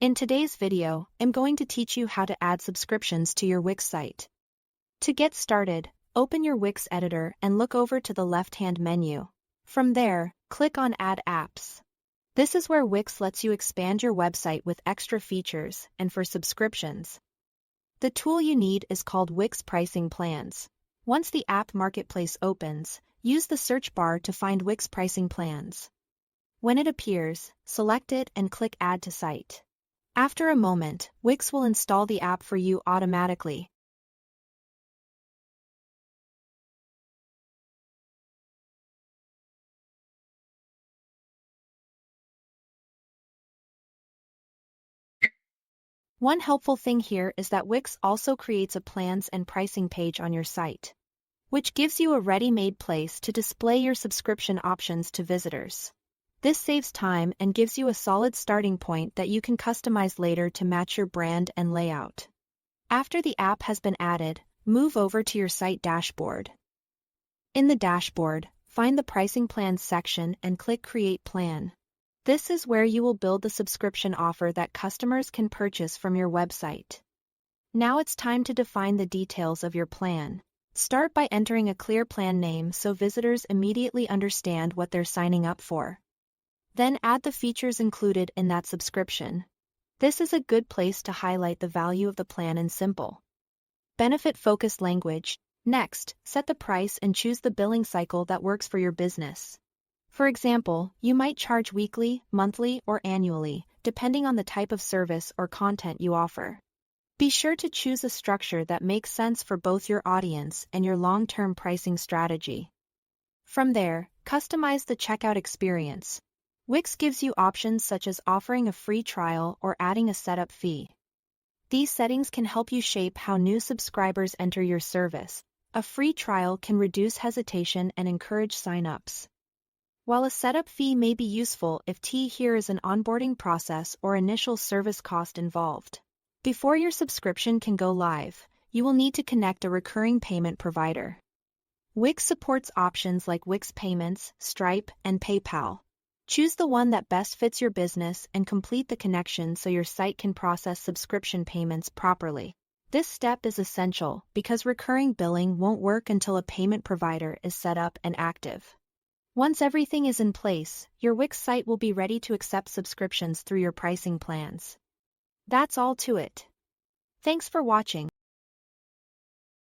In today's video, I'm going to teach you how to add subscriptions to your Wix site. To get started, open your Wix editor and look over to the left-hand menu. From there, click on Add Apps. This is where Wix lets you expand your website with extra features and for subscriptions. The tool you need is called Wix Pricing Plans. Once the app marketplace opens, use the search bar to find Wix Pricing Plans. When it appears, select it and click Add to Site. After a moment, Wix will install the app for you automatically. One helpful thing here is that Wix also creates a plans and pricing page on your site, which gives you a ready-made place to display your subscription options to visitors. This saves time and gives you a solid starting point that you can customize later to match your brand and layout. After the app has been added, move over to your site dashboard. In the dashboard, find the Pricing Plans section and click Create Plan. This is where you will build the subscription offer that customers can purchase from your website. Now it's time to define the details of your plan. Start by entering a clear plan name so visitors immediately understand what they're signing up for. Then add the features included in that subscription. This is a good place to highlight the value of the plan in simple, benefit-focused language. Next, set the price and choose the billing cycle that works for your business. For example, you might charge weekly, monthly, or annually, depending on the type of service or content you offer. Be sure to choose a structure that makes sense for both your audience and your long-term pricing strategy. From there, customize the checkout experience. Wix gives you options such as offering a free trial or adding a setup fee. These settings can help you shape how new subscribers enter your service. A free trial can reduce hesitation and encourage sign-ups, while a setup fee may be useful if here is an onboarding process or initial service cost involved. Before your subscription can go live, you will need to connect a recurring payment provider. Wix supports options like Wix Payments, Stripe, and PayPal. Choose the one that best fits your business and complete the connection so your site can process subscription payments properly. This step is essential because recurring billing won't work until a payment provider is set up and active. Once everything is in place, your Wix site will be ready to accept subscriptions through your pricing plans. That's all to it. Thanks for watching.